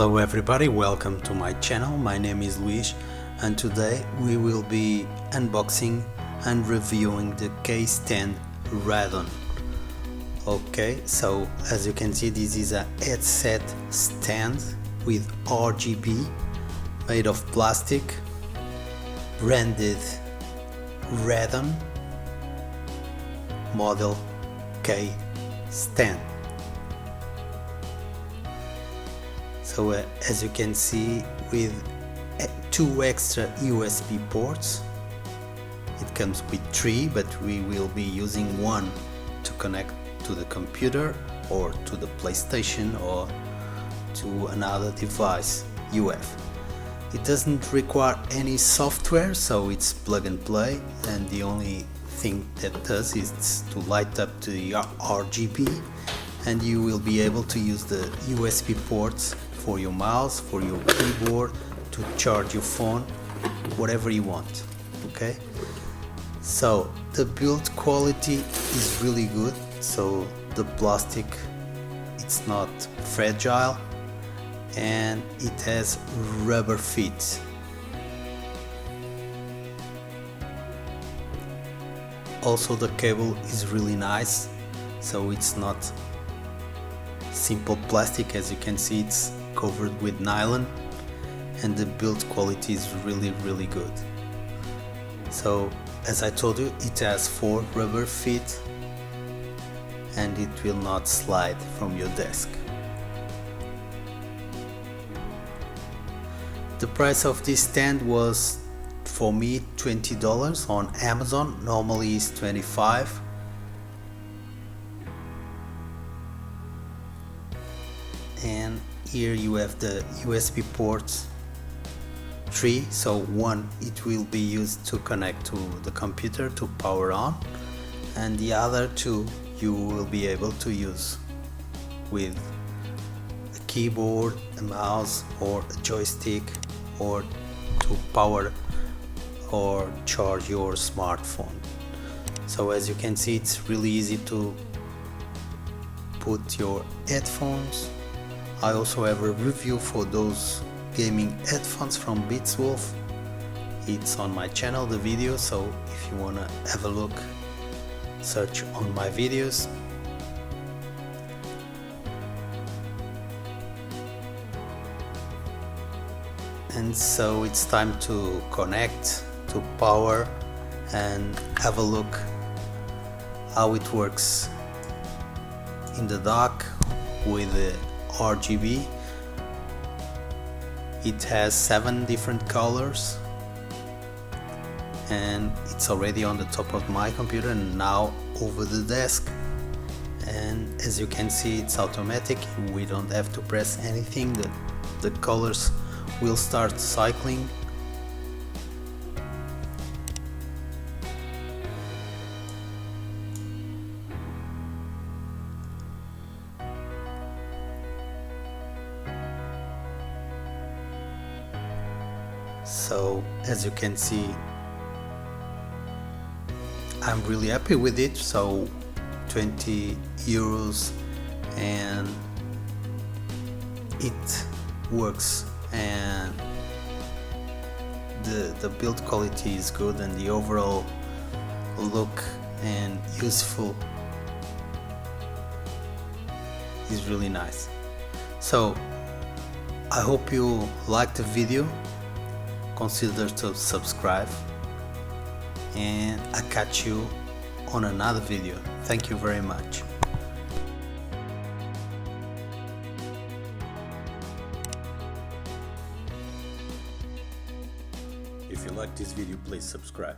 Hello everybody, welcome to my channel. My name is Luis and today we will be unboxing and reviewing the K-Stand Radon. Okay, so as you can see, this is a headset stand with RGB, made of plastic, branded Radon, model K-Stand. So as you can see, with two extra USB ports. It comes with three, but we will be using one to connect to the computer or to the PlayStation or to another device you have. It doesn't require any software, so it's plug and play, and the only thing that does is to light up the RGB, and you will be able to use the USB ports for your mouse, for your keyboard, to charge your phone, whatever you want. Okay, so the build quality is really good. So the plastic, it's not fragile, and it has rubber feet. Also the cable is really nice, so it's not simple plastic. As you can see, it's covered with nylon, and the build quality is really good. So as I told you, it has 4 rubber feet and it will not slide from your desk. The price of this stand was, for me, $20 on Amazon. Normally it's $25. And here you have the USB ports, 3. So one, it will be used to connect to the computer to power on, and the other 2 you will be able to use with a keyboard, a mouse, or a joystick, or to power or charge your smartphone. So as you can see, it's really easy to put your headphones. I also have a review for those gaming headphones from Wolf. It's on my channel, the video, so if you wanna have a look, search on my videos. And so it's time to connect, to power, and have a look how it works in the dark with the RGB. It has 7 different colors, and it's already on the top of my computer and now over the desk. And as you can see, it's automatic. We don't have to press anything. The colors will start cycling. So as you can see, I'm really happy with it. So 20 euros, and it works, and the build quality is good, and the overall look and useful is really nice. So I hope you liked the video. Consider to subscribe, and I'll catch you on another video. Thank you very much. If you like this video, please subscribe.